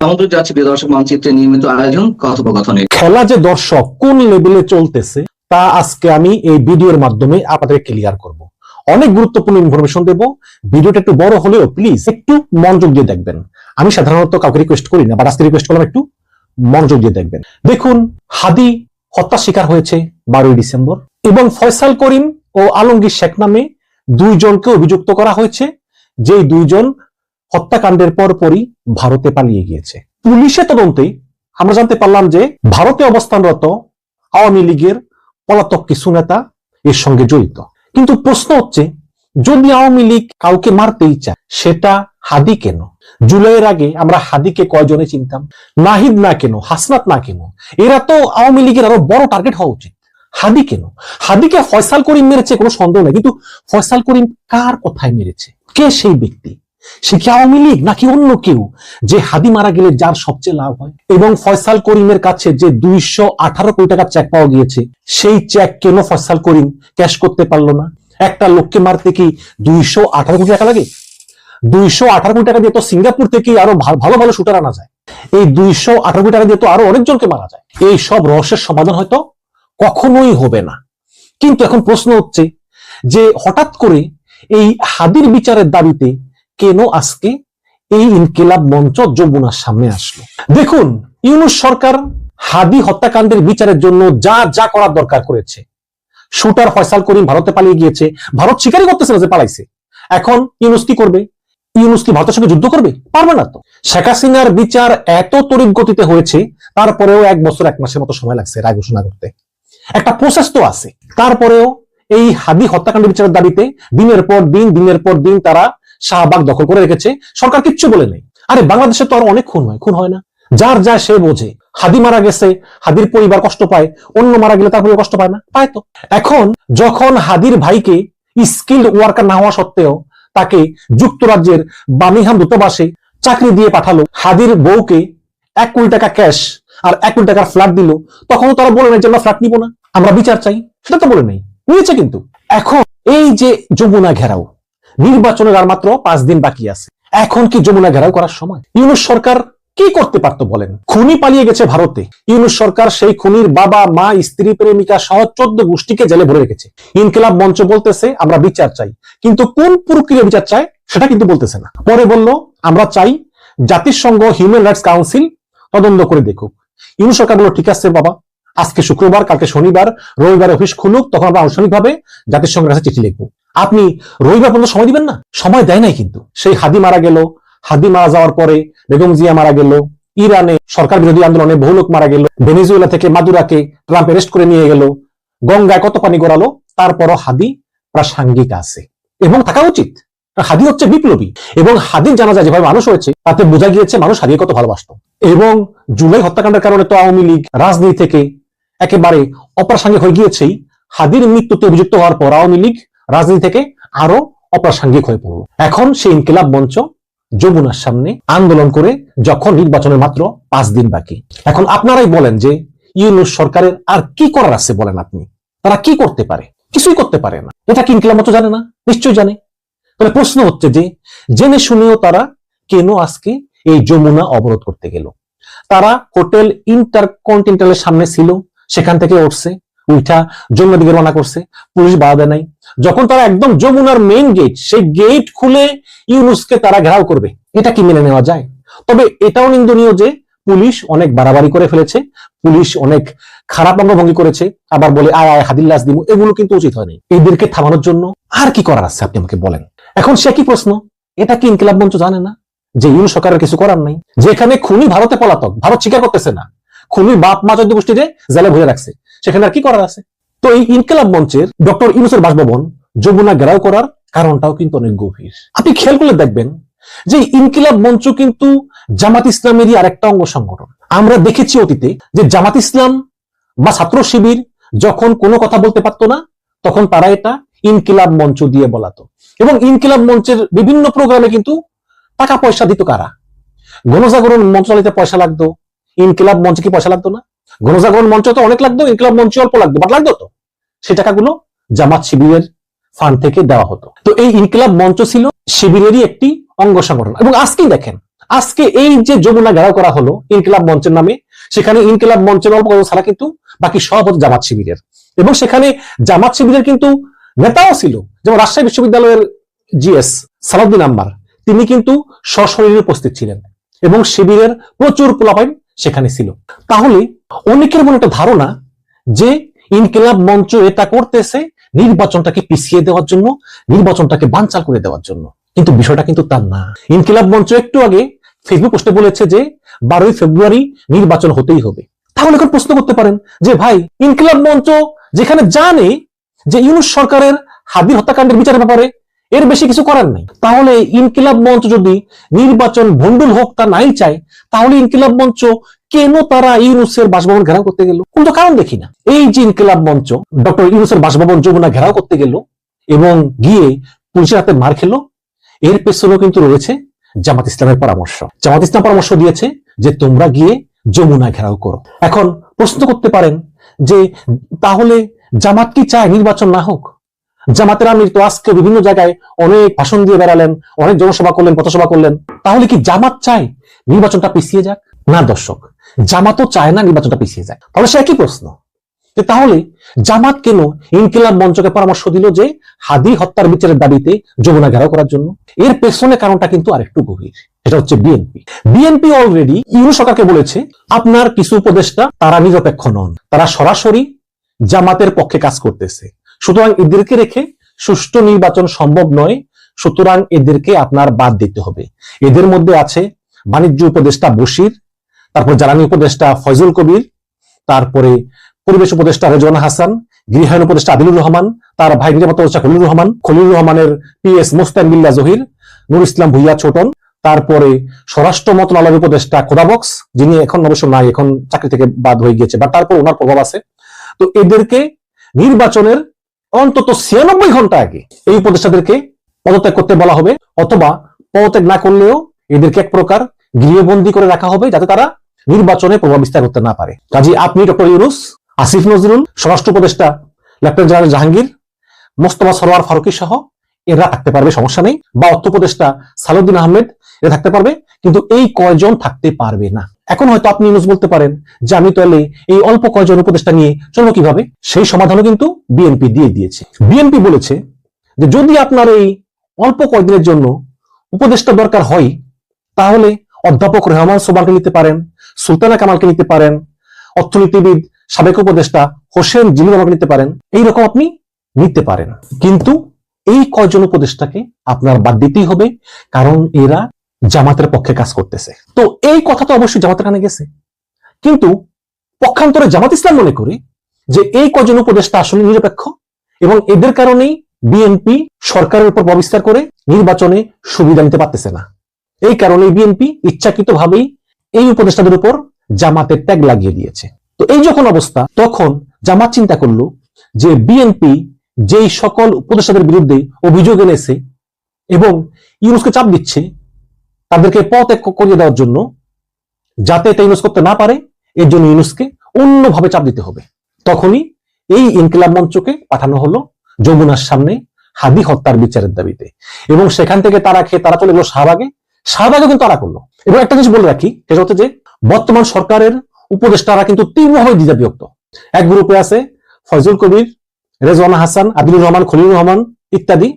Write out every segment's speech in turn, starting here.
আমন্ত্রিত যাচ্ছি প্রিয় দর্শক মানচিত্রে নিয়মিত আয়োজন কথোপকথনে। খেলা যে দর্শক কোন লেভেলে চলতেছে তা আজকে আমি এই ভিডিওর মাধ্যমে আপনাদের ক্লিয়ার করব। অনেক গুরুত্বপূর্ণ ইনফরমেশন দেব। ভিডিওটা একটু বড় হলেও প্লিজ একটু মনোযোগ দিয়ে দেখবেন। আমি সাধারণত কাউকে রিকোয়েস্ট করি না, বাট আজকে রিকোয়েস্ট করলাম একটু মনোযোগ দিয়ে দেখবেন। দেখুন, হাদি হত্যা শিকার হয়েছে 12ই ডিসেম্বর এবং ফয়সাল করিম ও আলমগীর শেখ নামে দুইজনকে অভিযুক্ত করা হয়েছে, যেই দুইজন হত্যাকাণ্ডের পরপরই ভারতে পালিয়ে গিয়েছে। পুলিশের তদন্তে আমরা জানতে পারলাম যে ভারতে অবস্থানরত আওয়ামী লীগের পলাতক কিছু নেতা এর সঙ্গে জড়িত। কিন্তু প্রশ্ন হচ্ছে, যদি আওয়ামী লীগ কাউকে মারতেই চায়, সেটা হাদি কেন? জুলাইয়ের আগে আমরা হাদিকে কয়জনে চিনতাম? নাহিদ না কেন, হাসনাত না কেন? এরা তো আওয়ামী লীগের আরো বড় টার্গেট হওয়া উচিত। হাদি কেন? হাদিকে ফয়সাল করিম মেরেছে, কোনো সন্দেহ নেই, কিন্তু ফয়সাল করিম কার কথায় মেরেছে? কে সেই ব্যক্তি? সে কি আওয়ামী লীগ নাকি অন্য কেউ, যে হাদি মারা গেলে যার সবচেয়ে লাভ হয়? এবং ফয়সাল করিমের কাছে যে 218 কোটি টাকা চেক পাওয়া গিয়েছে, সেই চেক কেন ফয়সাল করিম ক্যাশ করতে পারলো না? একটা লোককে মারতে কি 218 কোটি টাকা লাগে? 218 কোটি টাকা দিয়ে তো সিঙ্গাপুর থেকে আরো ভালো ভালো শুটার আনা যায়। এই 218 কোটি টাকা দিয়ে তো আরো অনেকজনকে মারা যায়। এই সব রহস্যের সমাধান হয়তো কখনোই হবে না। কিন্তু এখন প্রশ্ন হচ্ছে যে হঠাৎ করে এই হাদির বিচারের দাবিতে কেন আজকে এই ইনকিলাব মঞ্চ যমুনার সামনে আসলো? দেখুন, ইউনূস সরকার হাদি হত্যাকাণ্ডের বিচারের জন্য যা যা করার দরকার করেছে। শুটার ফয়সাল করিম ভারতে পালিয়ে গিয়েছে, ভারত স্বীকারই করতেছে না যে পালাইছে। এখন ইউনূস কি করবে? ইউনূস কি ভারতের সঙ্গে যুদ্ধ করবে? পারবে না তো। শেখ হাসিনার বিচার এত তড়িৎ গতিতে হয়েছে, তারপরেও 1 বছর 1 মাসের মতো সময় লাগছে রায় ঘোষণা করতে। একটা প্রসেস তো আছে। তারপরেও এই হাদি হত্যাকাণ্ডের বিচারের দাবিতে দিনের পর দিন তারা শাহবাগ দখল করে রেখেছে। সরকার কিচ্ছু বলে নেই। আরে বাংলাদেশে তো আর অনেক খুন হয় না? যার যা সে বোঝে। হাদি মারা গেছে, হাদির পরিবার কষ্ট পায়, অন্য মারা গেলে তার পরিবার কষ্ট পায় না? পায় তো। এখন যখন হাদির ভাইকে স্কিল্ড ওয়ার্কার না হওয়া সত্ত্বেও তাকে যুক্তরাজ্যের বার্মিংহাম দূতাবাসে চাকরি দিয়ে পাঠালো, হাদির বউকে 1 কোটি টাকা ক্যাশ আর 1 কোটি টাকার ফ্ল্যাট দিল, তখনও তারা বলে নাই যে আমরা ফ্ল্যাট নিব না, আমরা বিচার চাই। সেটা তো বলে নাই, নিয়েছে কিন্তু। এখন এই যে যমুনা ঘেরাও, নির্বাচনের আর মাত্র 5 দিন বাকি আছে। এখন কি যমুনা ঘেরাও করার সময়? ইউনূস সরকার কি করতে পারতো বলেন? খুনি পালিয়ে গেছে ভারতে। ইউনূস সরকার সেই খুনির বাবা, মা, স্ত্রী, প্রেমিকা সহ 14 গোষ্ঠীকে জেলে ভরে রেখেছে। ইনকিলাব মঞ্চ বলতেছে আমরা বিচার চাই, কিন্তু কোন প্রক্রিয়া বিচার চায় সেটা কিন্তু বলতেছে না। পরে বলল আমরা চাই জাতিসংঘ হিউম্যান রাইটস কাউন্সিল তদন্ত করে দেখুক। ইউনূস সরকার বলল ঠিক আছে বাবা, আজকে শুক্রবার, কালকে শনিবার, রবিবার অফিস খুলুক, তখন আমরা আনুষ্ঠানিকভাবে জাতিসংঘের কাছে চিঠি লিখবো। আপনি রবিবার পর্যন্ত সময় দিবেন না? সময় দেয় নাই কিন্তু। সেই হাদি মারা গেল, হাদি মারা যাওয়ার পরে বেগম জিয়া মারা গেল, ইরানে সরকার বিরোধী আন্দোলনে বহু লোক মারা গেল, ভেনেজুয়েলা থেকে মাদুরাকে ট্রাম্প অ্যারেস্ট করে নিয়ে গেল, গঙ্গায় কত পানি গড়ালো, তারপরও হাদি প্রাসঙ্গিক আছে এবং থাকা উচিত। হাদি হচ্ছে বিপ্লবী, এবং হাদির জানা যায় যেভাবে মানুষ হয়েছে তাতে বোঝা গিয়েছে মানুষ হাদিকে কত ভালোবাসত। এবং জুলাই হত্যাকাণ্ডের কারণে তো আওয়ামী লীগ রাজনীতি থেকে একেবারে অপ্রাসঙ্গিক হয়ে গিয়েছেই। হাদির মৃত্যুতে অভিযুক্ত হওয়ার পর আওয়ামী লীগ রাজনীতি থেকে আরো অপ্রাসঙ্গিক হয়ে পড়ল। এখন সেই ইনকিলাব মঞ্চ যমুনার সামনে আন্দোলন করে, যখন নির্বাচনের মাত্র 5 দিন বাকি। এখন আপনারাই বলেন যে ইউনূস সরকারের আর কি করার আছে বলেন আপনি? তারা কি করতে পারে? কিছুই করতে পারে না। এটা কি ইনকিলাব মঞ্চ জানে না? নিশ্চয়ই জানে। তবে প্রশ্ন হচ্ছে যে জেনে শুনেও তারা কেন আজকে এই যমুনা অবরোধ করতে গেল? তারা হোটেল ইন্টারকন্টিনেন্টালের সামনে ছিল, সেখান থেকে উঠছে, উঠা যমুনা দিকে রওনা করছে, পুলিশ বাধা দেয় নাই। যখন তারা একদম যমুনার মেইন গেট, সেই গেট খুলে ইউনূসকে তারা ঘেরাও করবে, এটা কি মেনে নেওয়া যায়? তবে এটাও নিন্দনীয় যে পুলিশ অনেক বাড়াবাড়ি করে ফেলেছে, পুলিশ অনেক খারাপ অঙ্গভঙ্গি করেছে, আবার বলে আয় আয় হাদির লাশ দিব, এগুলো কিন্তু উচিত হয়নি। এদেরকে থামানোর জন্য আর কি করার আছে আপনি আমাকে বলেন। এখন সে কি প্রশ্ন, এটা কি ইনকিলাব মঞ্চ জানে না যে ইউনূস সরকারের কিছু করার নাই? যেখানে খুনি ভারতে পলাতক, ভারত স্বীকার করতেছে না, খুনির বাপ মা 14 গোষ্ঠীতে জেলে ভরে রাখছে, সেখানে আর কি করার আছে? তো এই ইনকিলাব মঞ্চের ডক্টর ইউনূসের বাসভবন যমুনা ঘেরাও করার কারণটাও কিন্তু অনেক গভীর। আপনি খেয়াল করলে দেখবেন যে ইনকিলাব মঞ্চ কিন্তু জামাত ইসলামেরই আরেকটা অঙ্গ সংগঠন। আমরা দেখেছি অতীতে যে জামাত ইসলাম বা ছাত্র শিবির যখন কোনো কথা বলতে পারতো না, তখন তারা এটা ইনকিলাব মঞ্চ দিয়ে বলাতো, এবং ইনকিলাব মঞ্চের বিভিন্ন প্রোগ্রামে কিন্তু টাকা পয়সা দিত কারা? গণজাগরণ মঞ্চ চালাতে পয়সা লাগতো, ইনকিলাব মঞ্চে কি পয়সা লাগতো না? গণজাগরণ মঞ্চ তো অনেক লাগতো, ইনকিলাব মঞ্চে অল্প লাগতো, বাট লাগতো তো। সেই টাকাগুলো জামাত শিবিরের ফান্ড থেকে দেওয়া হতো। তো এই ইনকিলাব মঞ্চ ছিল শিবিরেরই একটি অঙ্গ সংগঠন। এবং আজকেই দেখেন, আজকে এই যে যমুনা ঘেরাও করা হলো ইনকিলাব মঞ্চের নামে, সেখানে ইনকিলাব মঞ্চের অল্প কয়েকজন ছাড়া কিন্তু বাকি সব হচ্ছে জামাত শিবিরের, এবং সেখানে জামাত শিবিরের কিন্তু নেতাও ছিল, যেমন রাজশাহী বিশ্ববিদ্যালয়ের জিএস সালাউদ্দিন আম্মার, তিনি কিন্তু সশরীরে উপস্থিত ছিলেন এবং শিবিরের প্রচুর পোলাপাইন সেখানে ছিল। তাহলে অনেকের মনে একটা ধারণা যে ইনকিলাব মঞ্চ এটা করতেছে নির্বাচনটাকে পিছিয়ে দেওয়ার জন্য, নির্বাচনটাকে বানচাল করে দেওয়ার জন্য, কিন্তু বিষয়টা কিন্তু তার না। ইনকিলাব মঞ্চ একটু আগে ফেসবুক পোস্টে বলেছে যে 12ই ফেব্রুয়ারি নির্বাচন হতেই হবে। তাহলে এখন প্রশ্ন করতে পারেন যে ভাই, ইনকিলাব মঞ্চ যেখানে জানে যে ইউনূস সরকারের হাদির হত্যাকাণ্ডের বিচারের ব্যাপারে এর বেশি কিছু করার নেই, তাহলে ইনকিলাব মঞ্চ যদি নির্বাচন ভণ্ডুল হোক তা নাই চায়, তাহলে ইনকিলাব মঞ্চ কেন তারা ইউনূসের বাসভবন ঘেরাও করতে গেল? কোনো কারণ দেখি না। এই যে ইনকিলাব মঞ্চ ডক্টর ইউনূসের বাসভবন যমুনা ঘেরাও করতে গেল এবং গিয়ে পুলিশের হাতে মার খেলো, এর পেছনেও কিন্তু রয়েছে জামাত ইসলামের পরামর্শ। জামাত ইসলাম পরামর্শ দিয়েছে যে তোমরা গিয়ে যমুনা ঘেরাও করো। এখন প্রশ্ন করতে পারেন যে তাহলে জামাত কি চায় নির্বাচন না হোক? জামাতের আমির তো আজকে বিভিন্ন জায়গায় অনেক ভাষণ দিয়ে বেড়ালেন, অনেক জনসভা করলেন, পথসভা করলেন, তাহলে কি জামাত চায় নির্বাচনটা পিছিয়ে যাক? না দর্শক, জামাতও চায় না নির্বাচনটা পিছিয়ে যাক। তাহলে সে একই প্রশ্ন, তাহলে জামাত কেন ইনকিলাব মঞ্চকে পরামর্শ দিল যে হাদি হত্যার বিচারের দাবিতে যমুনা ঘেরাও করার জন্য? এর পেছনে কারণটা কিন্তু আরেকটু গভীর। এটা হচ্ছে বিএনপি অলরেডি ইউনূস সরকারকে বলেছে আপনার কিছু উপদেষ্টা তারা নিরপেক্ষ নন, তারা সরাসরি জামাতের পক্ষে কাজ করতেছে, সুতরাং এদেরকে রেখে সুষ্ঠু নির্বাচন সম্ভব নয়, সুতরাং এদেরকে আপনার বাদ দিতে হবে। এদের মধ্যে আছে বাণিজ্য উপদেষ্টা বশির, তারপর জ্বালানি উপদেষ্টা ফয়জুল কবির, তারপরে পরিবেশ উপদেষ্টা রেজওয়ানা হাসান, গৃহায়ণ উপদেষ্টা আদিলুর রহমান, তার ভাই নিরাপত্তা উপদেষ্টা খলিলুর রহমানের পিএস মোস্তান বিল্লাহ জহির, নুর ইসলাম ভুইয়া ছোটন, তারপরে স্বরাষ্ট্র মন্ত্রণালয়ের উপদেষ্টা খোদাবক্স, যিনি এখন অবশ্য নাই, এখন চাকরি থেকে বাদ হয়ে গিয়েছে, বা তারপর ওনার প্রভাব আছে। তো এদেরকে নির্বাচনের অন্তত 96 ঘন্টা আগে এই উপদেষ্টাদেরকে পদত্যাগ করতে বলা হবে, অথবা পদত্যাগ না করলেও এদেরকে এক প্রকার গৃহবন্দী করে রাখা হবে, যাতে তারা নির্বাচনে প্রভাব বিস্তার করতে না পারে। কাজী আপনি ডক্টর ইউনূস, আসিফ নজরুল, স্বরাষ্ট্র উপদেষ্টা লেফটেন্যান্ট জেনারেল জাহাঙ্গীর, মোস্তফা সরোয়ার ফারুকী সহ এরা থাকতে পারবে, সমস্যা নেই, বা অর্থ উপদেষ্টা সালাউদ্দিন আহমেদ এরা থাকতে পারবে, কিন্তু এই কয়জন থাকতে পারবে না। এখন হয়তো আপনি ইউনূস বলতে পারেন যে আমি তাহলে এই অল্প কয়জন উপদেষ্টা নিয়ে চলবো কিভাবে? সেই সমাধানও কিন্তু বিএনপি দিয়ে দিয়েছে। বিএনপি বলেছে যে যদি আপনার এই অল্প কয়েকদিনের জন্য উপদেষ্টা দরকার হয়, তাহলে অধ্যাপক রহমান সোবানকে নিতে পারেন, সুলতানা কামালকে নিতে পারেন, অর্থনীতিবিদ সাবেক উপদেষ্টা হোসেন জিলুর রহমানকে নিতে পারেন, এইরকম আপনি নিতে পারেন, কিন্তু এই কয়জন উপদেষ্টাকে আপনার বাদ দিতেই হবে, কারণ এরা জামাতের পক্ষে কাজ করতেছে। তো এই কথা তো অবশ্যই জামাতের কানে গেছে, কিন্তু পক্ষান্তরে জামাত ইসলাম মনে করে যে এই কয়জন উপদেষ্টা আসলে নিরপেক্ষ এবং এদের কারণেই বিএনপি সরকারের উপর প্রভাব করে নির্বাচনে সুবিধা নিতে পারতেছে না। এই কারণে বিএনপি ইচ্ছাকৃতভাবেই এই উপদেষ্টাদের উপর জামাতের ট্যাগ লাগিয়ে দিয়েছে। তো এই যখন অবস্থা, তখন জামাত চিন্তা করলো যে বিএনপি যেই সকল উপদেষ্টাদের বিরুদ্ধে অভিযোগ এনেছে এবং ইউনূসকে চাপ দিচ্ছে তাদেরকে পদত্যাগ করিয়ে দেওয়ার জন্য, যাতে এটা ইউনূস করতে না পারে, এর জন্য ইউনূসকে অন্যভাবে চাপ দিতে হবে। তখনই এই ইনকিলাব মঞ্চকে পাঠানো হলো যমুনার সামনে হাদি হত্যার বিচারের দাবিতে, এবং সেখান থেকে তারা চলে গেল শাহবাগে কিন্তু তারা করলো। এবং একটা জিনিস বলে রাখি, সেটা হচ্ছে যে বর্তমান সরকারের উপদেষ্টারা কিন্তু তীব্রভাবে দ্বিধাবিভক্ত। এক গ্রুপে আছে ফয়জুল কবির, রেজওয়ানা হাসান, আদিলুর রহমান, খলিলুর রহমান ইত্যাদি।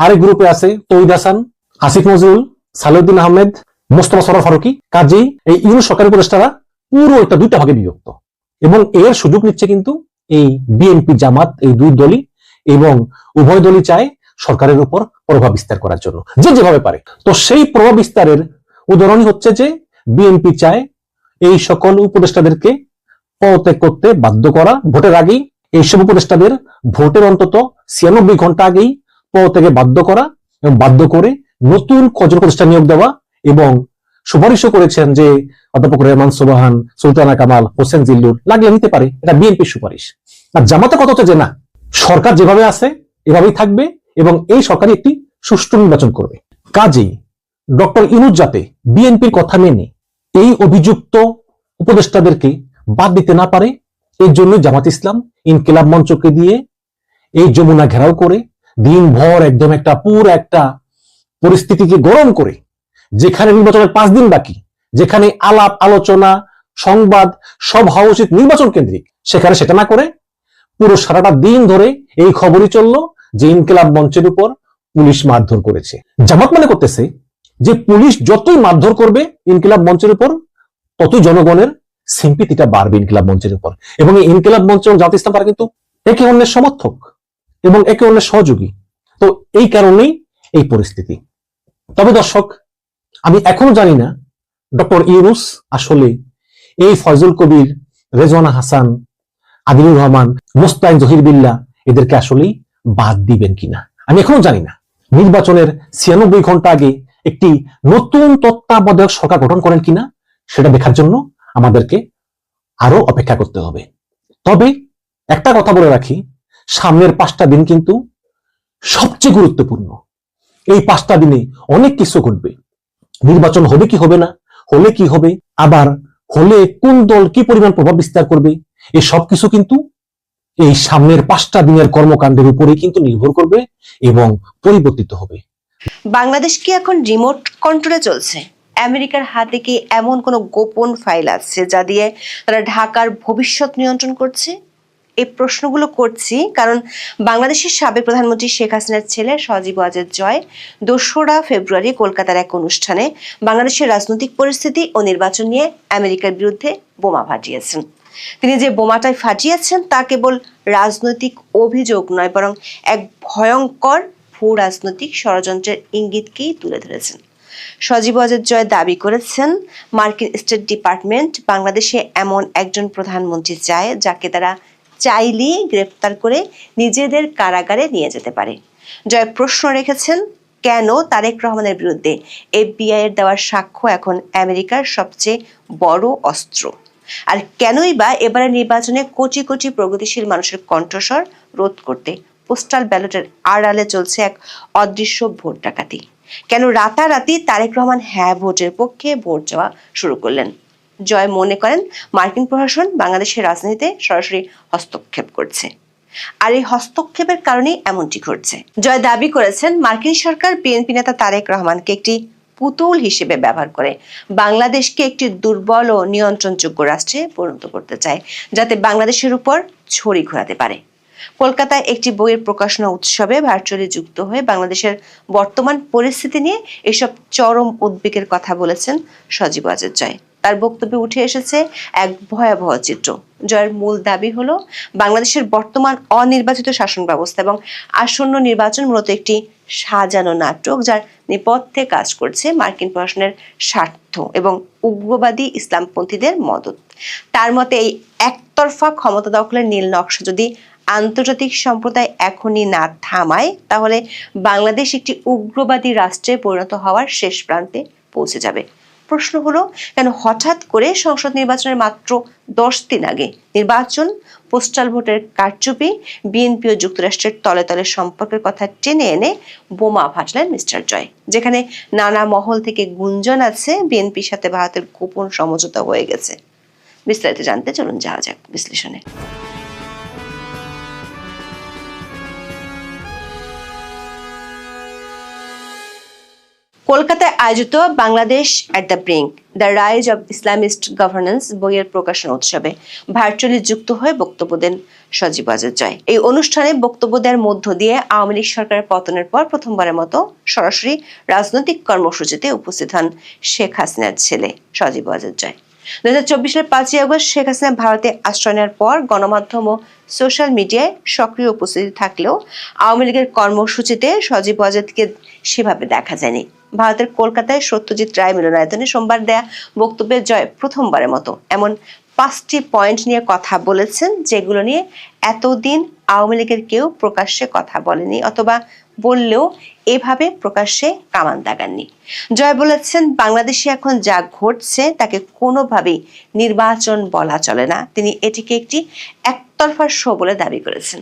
আরেক গ্রুপে আছে তৌহিদ হাসান, আসিফ নজরুল, সালাউদ্দিন আহমেদ, মোস্তফা সরোয়ার ফারুকী। কাজেই এই ইউনূস সরকারের উপদেষ্টারা পুরো একটা দুইটা ভাগে বিভক্ত, এবং এর সুযোগ নিচ্ছে কিন্তু এই বিএনপি জামাত, এই দুই দলই, এবং উভয় দলই চায় সরকারের উপর প্রভাব বিস্তার করার জন্য যে যেভাবে পারে। তো সেই প্রভাব বিস্তারের উদাহরণই হচ্ছে যে বিএনপি চায় এই সকল উপদেষ্টাদেরকে পদত্যাগ করতে বাধ্য করা, ভোটের আগেই এইসব উপদেষ্টাদের ভোটের অন্তত 96 ঘন্টা আগেই পদত্যাগে বাধ্য করা, এবং বাধ্য করে নতুন কজন উপদেষ্টা নিয়োগ দেওয়া, এবং সুপারিশও করেছেন যে অধ্যাপক রহমান সোবাহান, সুলতানা কামাল, হোসেন জিল্লুর লাগলে নিতে পারে। এটা বিএনপির সুপারিশ। আর জামাতের কথা হচ্ছে যে না, সরকার যেভাবে আছে এভাবেই থাকবে এবং এই সরকারই একটি সুষ্ঠু নির্বাচন করবে। কাজেই ডক্টর ইউনূস যাতে বিএনপির কথা মেনে এই অভিযুক্ত উপদেষ্টাদেরকে বাদ দিতে না পারে, এর জন্য জামাত ইসলাম ইনকিলাব মঞ্চকে দিয়ে এই যমুনা ঘেরাও করে দিনভর একদম একটা পুরো একটা পরিস্থিতিকে গরম করে যেখানে নির্বাচনের 5 দিন বাকি, যেখানে আলাপ আলোচনা সংবাদ সব হওয়া উচিত নির্বাচন কেন্দ্রিক, সেখানে সেটা না করে পুরো সারাটা দিন ধরে এই খবরই চললো যে ইনকিলাব মঞ্চের উপর পুলিশ মারধর করেছে। জামাত মনে করতেছে যে পুলিশ যতই মারধর করবে ইনকিলাব মঞ্চের উপর, ততই জনগণের সিম্পিতিটা বাড়বে ইনকিলাব মঞ্চের উপর। এবং এই ইনকিলাব মঞ্চ এবং জামাত ইসলাম তারা কিন্তু একে অন্যের সমর্থক এবং একে অন্যের সহযোগী। তো এই কারণেই এই পরিস্থিতি। তবে দর্শক, আমি এখনো জানি না ডক্টর ইউনূস আসলে এই ফয়জুল কবির, রেজওয়ানা হাসান, আদিলুর রহমান, মোস্তাইন জহির বিল্লাহ এদেরকে আসলেই বাদ দিবেন কিনা, আমি এখনো জানি না। নির্বাচনের 96 ঘন্টা আগে একটি নতুন তত্ত্বাবধায়ক সরকার গঠন করেন কিনা সেটা দেখার জন্য আমাদেরকে আরো অপেক্ষা করতে হবে। তবে একটা কথা বলে রাখি, সামনের 5টা দিন কিন্তু সবচেয়ে গুরুত্বপূর্ণ। এই 5টা দিনে অনেক কিছু ঘটবে। নির্বাচন হবে কি হবে না, হলে কি হবে, আবার হলে কোন দল কি পরিমাণ প্রভাব বিস্তার করবে, এই সব কিছু কিন্তু এই সামনের 5টা দিনের কর্মকাণ্ডের উপরে কিন্তু নির্ভর করবে এবং পরিবর্তিত হবে। বাংলাদেশ কি এখন রিমোট কন্ট্রোলে চলছে? আমেরিকার হাতে কি এমন কোনো গোপন ফাইল আছে যা দিয়ে তারা ঢাকার ভবিষ্যৎ নিয়ন্ত্রণ করছে? এই প্রশ্নগুলো করছি কারণ বাংলাদেশের সাবেক প্রধানমন্ত্রী শেখ হাসিনার ছেলে সজীব ওয়াজেদ জয় 2রা ফেব্রুয়ারি কলকাতার এক অনুষ্ঠানে বাংলাদেশের রাজনৈতিক পরিস্থিতি ও নির্বাচন নিয়ে আমেরিকার বিরুদ্ধে বোমা ফাটিয়েছেন। তিনি যে বোমাটাই ফাটিয়েছেন তা কেবল রাজনৈতিক অভিযোগ নয়, বরং এক ভয়ঙ্কর ভূ রাজনৈতিক ষড়যন্ত্রের ইঙ্গিতকেই তুলে ধরেছেন। সজীব ওয়াজেদ জয় দাবি করেছেন, মার্কিন স্টেট ডিপার্টমেন্ট বাংলাদেশে এমন একজন প্রধানমন্ত্রী চায় যাকে তারা চাইলেই গ্রেফতার করে নিজেদের কারাগারে নিয়ে যেতে পারে। জয় প্রশ্ন রেখেছেন, কেন তারেক রহমানের বিরুদ্ধে FBI এর দেওয়ার সাক্ষ্য এখন আমেরিকার সবচেয়ে বড় অস্ত্র? আর কেনই বা এবারে নির্বাচনে কোটি কোটি প্রগতিশীল মানুষের কণ্ঠস্বর রোধ করতে পোস্টাল ব্যালটের আড়ালে চলছে এক অদৃশ্য ভোট ডাকাতি? কেন রাতারাতি তারেক রহমান হ্যাঁ ভোটের পক্ষে ভোট চাওয়া শুরু করলেন? জয় মনে করেন মার্কিন প্রশাসন বাংলাদেশের রাজনীতিতে সরাসরি হস্তক্ষেপ করছে, আর এই হস্তক্ষেপের কারণেই এমনটি ঘটছে। জয় দাবি করেছেন, মার্কিন সরকার বিএনপি নেতা তারেক রহমানকে একটি পুতুল হিসেবে ব্যবহার করে বাংলাদেশকে একটি দুর্বল ও নিয়ন্ত্রণযোগ্য রাষ্ট্রে পরিণত করতে চায়, যাতে বাংলাদেশের উপর ছড়ি ঘোরাতে পারে। কলকাতায় একটি বইয়ের প্রকাশনা উৎসবে ভার্চুয়ালি যুক্ত হয়ে বাংলাদেশের বর্তমান পরিস্থিতি নিয়ে এসব চরম উদ্বেগের কথা বলেছেন সজীব ওয়াজেদ জয়। তার বক্তব্যে উঠে এসেছে এক ভয়াবহ চিত্র। জয়ের মূল দাবি হলো, বাংলাদেশের বর্তমান অনির্বাচিত শাসন ব্যবস্থা এবং আসন্ন নির্বাচন মূলত একটি সাজানো নাটক, যার নেপথ্যে কাজ করছে মার্কিন প্রশাসনের স্বার্থ এবং উগ্রবাদী ইসলামপন্থীদের মদত। তার মতে এই একতরফা ক্ষমতা দখলের নীল নকশা যদি আন্তর্জাতিক সম্প্রদায় এখনই না থামায়, তাহলে বাংলাদেশ একটি উগ্রবাদী রাষ্ট্রে পরিণত হওয়ার শেষ প্রান্তে পৌঁছে যাবে। প্রশ্ন হলো, কেন হঠাৎ করে সংসদ নির্বাচনের মাত্র 10 দিন আগে নির্বাচন, পোস্টাল ভোটের কারচুপি, বিএনপি ও যুক্তরাষ্ট্রের তলে তলে সম্পর্কের কথা টেনে এনে বোমা ফাটলেন মিস্টার জয়, যেখানে নানা মহল থেকে গুঞ্জন আছে বিএনপির সাথে ভারতের গোপন সমঝোতা হয়ে গেছে? বিস্তারিত জানতে চলুন যাওয়া যাক বিশ্লেষণে। কলকাতায় আয়োজিত Bangladesh at the brink, the rise of Islamist governance বইয়ের প্রকাশনা উৎসবে ভার্চুয়ালি যুক্ত হয়ে বক্তব্য দেন সজীব ওয়াজেদ জয়। এই অনুষ্ঠানে বক্তব্য দেওয়ার মধ্য দিয়ে আওয়ামী লীগ সরকারের পতনের পর প্রথমবারের মতো সরাসরি রাজনৈতিক কর্মসূচিতে উপস্থিত হন শেখ হাসিনার ছেলে সজীব ওয়াজেদ জয়। 2024 সালের 5ই আগস্ট শেখ হাসিনা ভারতে আশ্রয় নেওয়ার পর গণমাধ্যম ও সোশ্যাল মিডিয়ায় সক্রিয় উপস্থিতি থাকলেও আওয়ামী লীগের কর্মসূচিতে সজীব ওয়াজেদকে সেভাবে দেখা যায়নি। ভারতের কলকাতায় সত্যজিৎ রায় মিলনায়তনে সোমবার দেয়া বক্তব্যে জয় প্রথমবারের মতো এমন 5টি পয়েন্ট নিয়ে কথা বলেছেন, যেগুলো নিয়ে এতদিন আওয়ামী লীগের কেউ প্রকাশ্যে কথা বলেনি, অথবা বললেও এভাবে প্রকাশ্যে কামান দাগাননি। জয় বলেছেন, বাংলাদেশে এখন যা ঘটছে তাকে কোনোভাবেই নির্বাচন বলা চলে না। তিনি এটিকে একটি একতরফা শো বলে দাবি করেছেন।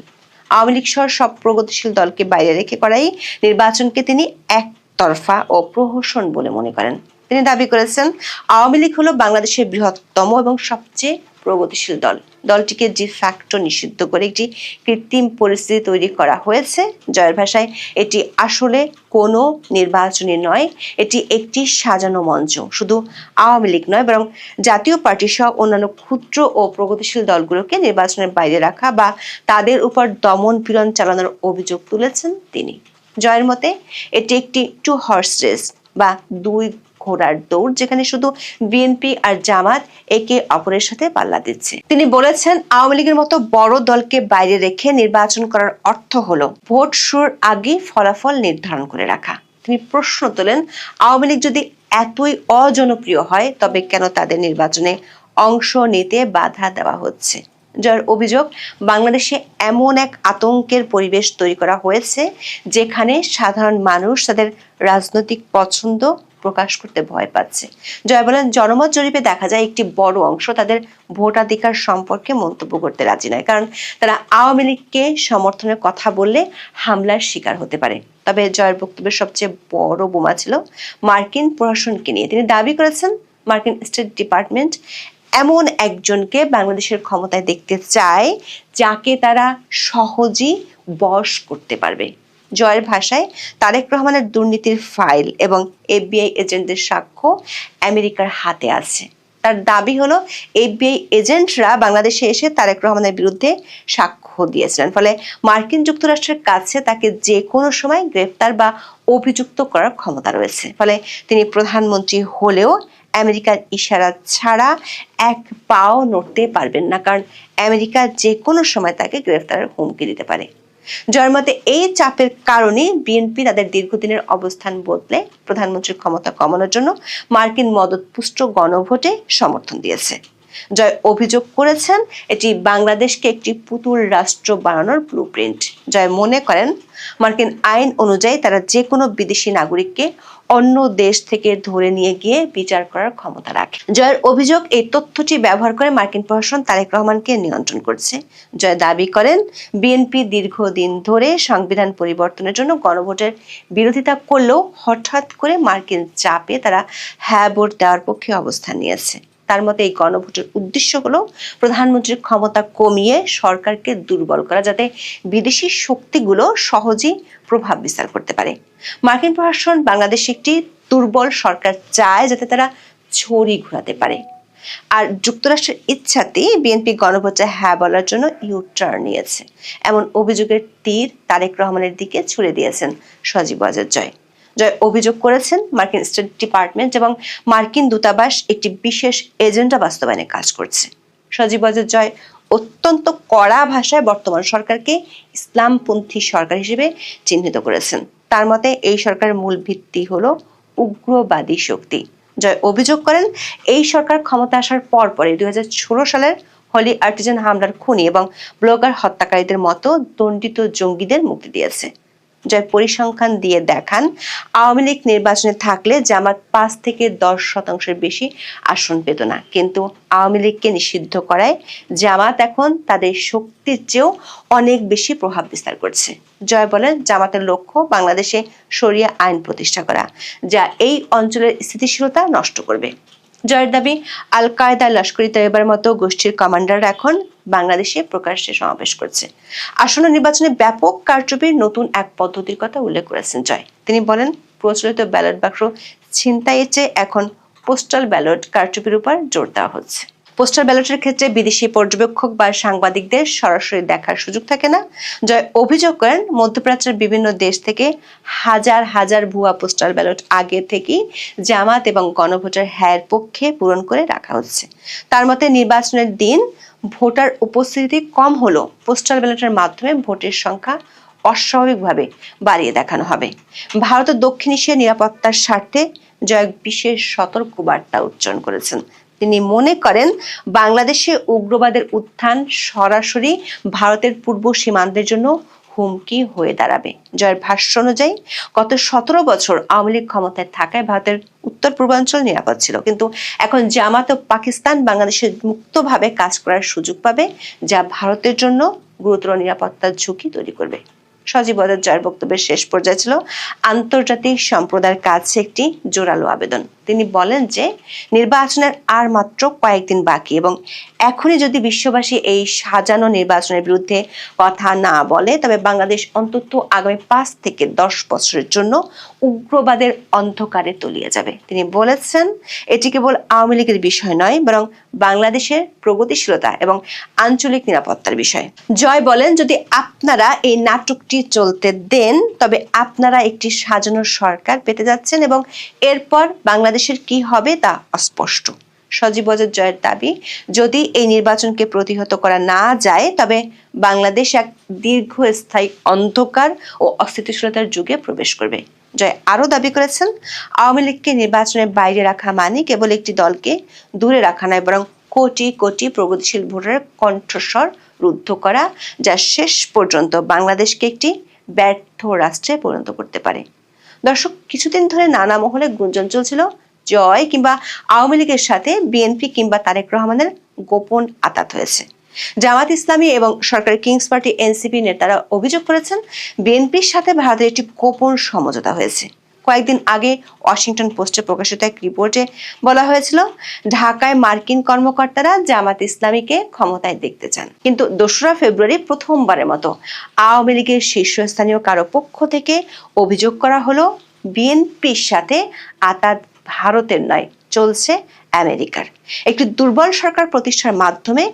আওয়ামী লীগ সহ সব প্রগতিশীল দলকে বাইরে রেখে করাই নির্বাচনকে তিনি একতরফা ও প্রহসন বলে মনে করেন। তিনি দাবি করেছেন আওয়ামী লীগ হলো বাংলাদেশের বৃহত্তম এবং সবচেয়ে প্রগতিশীল দল। দলটিকে জি ফ্যাক্টো নিষিদ্ধ করে একটি কৃত্রিম পরিস্থিতি তৈরি করা হয়েছে। জয়ের ভাষায় এটি আসলে কোনো নির্বাচনী নয়, এটি একটি সাজানো মঞ্চ। শুধু আওয়ামী লীগ নয়, বরং জাতীয় পার্টি সহ অন্যান্য ক্ষুদ্র ও প্রগতিশীল দলগুলোকে নির্বাচনের বাইরে রাখা বা তাদের উপর দমন পীড়ন চালানোর অভিযোগ তুলেছেন তিনি। জয়ের মতে এটি একটি 2 হর্স রেস বা 2 ঘোড়ার দৌড়, যেখানে শুধু বিএনপি আর জামাত একে অপরের সাথে পাল্লা দিচ্ছে। তিনি বলেছেন আওয়ামী লীগের মতো বড় দলকে বাইরে রেখে নির্বাচন করার অর্থ হলো ভোট শুরুর আগে ফলাফল নির্ধারণ করে রাখা। তিনি প্রশ্ন তোলেন, আওয়ামী লীগ যদি এতই অজনপ্রিয় হয় তবে কেন তাদের নির্বাচনে অংশ নিতে বাধা দেওয়া হচ্ছে? যার অভিযোগ, বাংলাদেশে এমন এক আতঙ্কের পরিবেশ তৈরি করা হয়েছে যেখানে সাধারণ মানুষ তাদের রাজনৈতিক পছন্দ প্রকাশ করতে ভয় পাচ্ছে। জয় বলেন, জনমত জরিপে দেখা যায় একটি বড় অংশ তাদের ভোটাধিকার সম্পর্কে মন্তব্য করতে রাজি নয়, কারণ তারা আওয়ামী লীগকে সমর্থনের কথা বললে হামলার শিকার হতে পারে। তবে জয়ের বক্তব্যের সবচেয়ে বড় বোমা ছিল মার্কিন প্রশাসনকে নিয়ে। তিনি দাবি করেছেন মার্কিন স্টেট ডিপার্টমেন্ট এমন একজনকে বাংলাদেশের ক্ষমতায় দেখতে চায় যাকে তারা সহজেই বশ করতে পারবে। জয়ের ভাষায় তারেক রহমানের দুর্নীতির ফাইল এবং এফবিআই এজেন্টদের সাক্ষ্য আমেরিকার হাতে আছে। তার দাবি হলো এফবিআই এজেন্টরা বাংলাদেশে এসে তারেক রহমানের বিরুদ্ধে সাক্ষ্য দিয়েছিলেন, ফলে মার্কিন যুক্তরাষ্ট্রের কাছে তাকে যে কোনো সময় গ্রেফতার বা অভিযুক্ত করার ক্ষমতা রয়েছে। ফলে তিনি প্রধানমন্ত্রী হলেও আমেরিকার ইশারা ছাড়া এক পাও নড়তে পারবেন না, কারণ আমেরিকা যে কোনো সময় তাকে গ্রেফতারের হুমকি দিতে পারে। জয়ের মতে এই চাপের কারণে বিএনপি তাদের দীর্ঘদিনের অবস্থান বদলে প্রধানমন্ত্রীর ক্ষমতা কমানোর জন্য মার্কিন মদতপুষ্ট গণভোটে সমর্থন দিয়েছে। জয় অভিযোগ করেছেন এটি বাংলাদেশকে একটি পুতুল রাষ্ট্র বানানোর ব্লুপ্রিন্ট। জয় মনে করেন মার্কিন আইন অনুযায়ী তারা যে কোনো বিদেশি নাগরিককে অন্য দেশ থেকে ধরে নিয়ে গিয়ে বিচার করার ক্ষমতা রাখে। জয়ের অভিযোগ, এই তথ্যটি ব্যবহার করে মার্কিন প্রশাসন তারেক রহমানকে নিয়ন্ত্রণ করছে। জয় দাবি করেন বিএনপি দীর্ঘদিন ধরে সংবিধান পরিবর্তনের জন্য গণভোটের বিরোধিতা করলেও হঠাৎ করে মার্কিন চাপে তারা হ্যাঁ ভোট দেওয়ার পক্ষে অবস্থান নিয়েছে। তার মতে এই গণভোটের উদ্দেশ্য হলো প্রধানমন্ত্রীর ক্ষমতা কমিয়ে সরকারকে দুর্বল করা, যাতে বিদেশি শক্তিগুলো সহজেই প্রভাব বিস্তার করতে পারে। মার্কিন প্রশাসন বাংলাদেশে একটি দুর্বল সরকার চায় যাতে তারা ছড়ি ঘোরাতে পারে। আর যুক্তরাষ্ট্রের ইচ্ছাতেই বিএনপি গণভোটে হ্যাঁ বলার জন্য ইউ-টার্ন নিয়েছে, এমন অভিযোগের তীর তারেক রহমানের দিকে ছুড়ে দিয়েছেন সজীব ওয়াজেদ জয়। জয় অভিযোগ করেছেন মার্কিন স্টেট ডিপার্টমেন্ট এবং মার্কিন দূতাবাস একটি বিশেষ এজেন্ডা বাস্তবায়নে কাজ করছে। সজীব ওয়াজেদ জয় অত্যন্ত কড়া ভাষায় বর্তমান সরকারকে ইসলামপন্থী সরকার হিসেবে চিহ্নিত করেছেন। তার মতে এই সরকারের মূল ভিত্তি হলো উগ্রবাদী শক্তি। জয় অভিযোগ করেন এই সরকার ক্ষমতা আসার পরপরই 2016 সালের হলি আর্টিজান হামলার খুনি এবং ব্লগার হত্যাকারীদের মতো দণ্ডিত জঙ্গিদের মুক্তি দিয়েছে। জয় পরিসংখ্যান দিয়ে দেখান আওয়ামী লীগ নির্বাচনে থাকলে জামাত 5 থেকে 10% বেশি আসন পেত না, কিন্তু আওয়ামী লীগকে নিষিদ্ধ করায় জামাত এখন তাদের শক্তির চেয়েও অনেক বেশি প্রভাব বিস্তার করছে। জয় বলেন জামাতের লক্ষ্য বাংলাদেশে শরিয়া আইন প্রতিষ্ঠা করা, যা এই অঞ্চলের স্থিতিশীলতা নষ্ট করবে। জয়ের দাবি, আল কায়দা, লস্কর ই তৈয়বার মতো গোষ্ঠীর কমান্ডাররা এখন বাংলাদেশে প্রকাশ্যে সমাবেশ করছে। আসন্ন নির্বাচনে ব্যাপক কারচুপির নতুন এক পদ্ধতির কথা উল্লেখ করেছেন জয়। তিনি বলেন প্রচলিত ব্যালট বাক্স ছিনতাইয়ের চেয়ে এখন পোস্টাল ব্যালট কারচুপির উপর জোর দেওয়া হচ্ছে। পোস্টাল ব্যালটের ক্ষেত্রে বিদেশি পর্যবেক্ষক বা সাংবাদিকদের সরাসরি দেখার সুযোগ থাকে না। জয় অভিযোগ করেন মধ্যপ্রাচ্যের বিভিন্ন দেশ থেকে হাজার হাজার ভুয়া পোস্টাল ব্যালট আগে থেকেই জামাত এবং গণভোটার হ্যার পক্ষে পূরণ করে রাখা হচ্ছে। তার মতে নির্বাচনের দিন ভোটার উপস্থিতি কম হলেও পোস্টাল ব্যালটের মাধ্যমে ভোটের সংখ্যা অস্বাভাবিকভাবে বাড়িয়ে দেখানো হবে। ভারত ও দক্ষিণ এশিয়ার নিরাপত্তার স্বার্থে জয় বিশেষ সতর্কবার্তা উচ্চারণ করেছেন। তিনি মনে করেন বাংলাদেশে উগ্রবাদের উত্থান সরাসরি ভারতের পূর্ব সীমান্তের জন্য হুমকি হয়ে দাঁড়াবে। জয়ের ভাষ্য অনুযায়ী গত 17 বছর আওয়ামী লীগ ক্ষমতায় থাকায় ভারতের উত্তর পূর্বাঞ্চল নিরাপদ ছিল, কিন্তু এখন জামাত ও পাকিস্তান বাংলাদেশে মুক্তভাবে কাজ করার সুযোগ পাবে, যা ভারতের জন্য গুরুতর নিরাপত্তার ঝুঁকি তৈরি করবে। সজীব ওয়াজেদ জয়ের বক্তব্যের শেষ পর্যায়ে ছিল আন্তর্জাতিক সম্প্রদায়ের কাছে একটি জোরালো আবেদন। তিনি বলেন যে নির্বাচনের আর মাত্র কয়েকদিন বাকি এবং এখনই যদি বিশ্ববাসী এই সাজানো নির্বাচনের বিরুদ্ধে কথা না বলে তবে বাংলাদেশ অন্তত আগামী 5 থেকে 10 বছরের জন্য উগ্রবাদের অন্ধকারে তলিয়ে যাবে। তিনি বলেছেন এটি কেবল আওয়ামী লীগের বিষয় নয় বরং বাংলাদেশের প্রগতিশীলতা এবং আঞ্চলিক নিরাপত্তার বিষয়। জয় বলেন যদি আপনারা এই নাটকটি চলতে দেন তবে আপনারা একটি সাজানো সরকার পেতে যাচ্ছেন এবং এরপর বাংলাদেশের কি হবে তা অস্পষ্ট। সজীব ওয়াজেদ জয়ের দাবি যদি এই নির্বাচনকে প্রতিহত করা না যায় তবে বাংলাদেশ এক দীর্ঘস্থায়ী অন্ধকার ও অস্থিতিশীলতার যুগে প্রবেশ করবে। জয় আরো দাবি করেছেন আওয়ামী লীগকে নির্বাচনের বাইরে রাখা মানে কেবল একটি দলকে দূরে রাখা নয় বরং কোটি কোটি প্রগতিশীল ভোটারের কণ্ঠস্বর রুদ্ধ করা, যা শেষ পর্যন্ত বাংলাদেশকে একটি ব্যর্থ রাষ্ট্রে পরিণত করতে পারে। দর্শক, কিছুদিন ধরে নানা মহলে গুঞ্জন চলছিল জয় কিংবা আওয়ামী লীগের সাথে বিএনপি কিংবা তারেক রহমানের গোপন আঁতাত হয়েছে। জামাত ইসলামী এবং সরকারি কিংস পার্টি এনসিপি নেতারা অভিযোগ করেছেন বিএনপির সাথে ভারতের একটি গোপন সমঝোতা হয়েছে। কয়েকদিন আগে ওয়াশিংটন পোস্টে প্রকাশিত এক রিপোর্টে বলা হয়েছিল ঢাকায় মার্কিন কর্মকর্তারা জামাত ইসলামীকে ক্ষমতায় দেখতে চান, কিন্তু 2 ফেব্রুয়ারি প্রথমবারের মতো আওয়ামী লীগের শীর্ষস্থানীয় কারো পক্ষ থেকে অভিযোগ করা হলো বিএনপির সাথে আতাত ভারতের নয়, চলছে আমেরিকার। একটি দুর্বল সরকার প্রতিষ্ঠার মাধ্যমে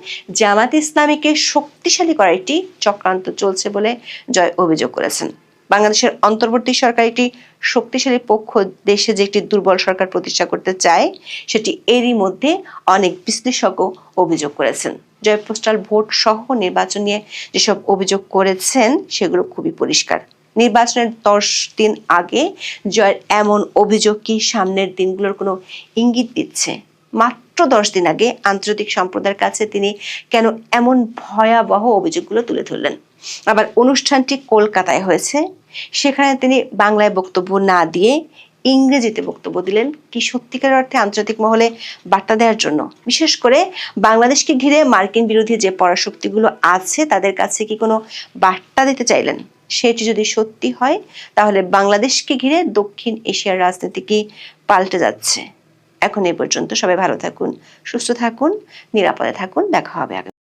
জামাত ইসলামীকে শক্তিশালী করার একটি চক্রান্ত চলছে বলে জয় অভিযোগ করেছেন। বাংলাদেশের অন্তর্বর্তী সরকার একটি শক্তিশালী পক্ষ দেশে যে একটি দুর্বল সরকার প্রতিষ্ঠা করতে চায় সেটি এরই মধ্যে অনেক বিশ্লেষক অভিযোগ করেছেন। জয় পোস্টাল ভোট সহ নির্বাচন নিয়ে যেসব অভিযোগ করেছেন সেগুলো খুবই পরিষ্কার। নির্বাচনের 10 দিন আগে জয়ের এমন অভিযোগ কি সামনের দিনগুলোর কোনো ইঙ্গিত দিচ্ছে? মাত্র 10 দিন আগে আন্তর্জাতিক সম্প্রদায়ের কাছে তিনি কেন এমন ভয়াবহ অভিযোগগুলো তুলে ধরলেন? আবার অনুষ্ঠানটি কলকাতায় হয়েছে, সেখানে তিনি বাংলায় বক্তব্য না দিয়ে ইংরেজিতে বক্তব্য দিলেন কি সত্যিকার অর্থে আন্তর্জাতিক মহলে বার্তা দেওয়ার জন্য? বিশেষ করে বাংলাদেশকে ঘিরে মার্কিন বিরোধী যে পরাশক্তিগুলো আছে তাদের কাছে কি কোনো বার্তা দিতে চাইলেন? সেটি যদি সত্যি হয় তাহলে বাংলাদেশকে ঘিরে দক্ষিণ এশিয়ার রাজনীতি কি পাল্টে যাচ্ছে? এখন এই পর্যন্ত। সবাই ভালো থাকুন, সুস্থ থাকুন, নিরাপদে থাকুন। দেখা হবে আগামী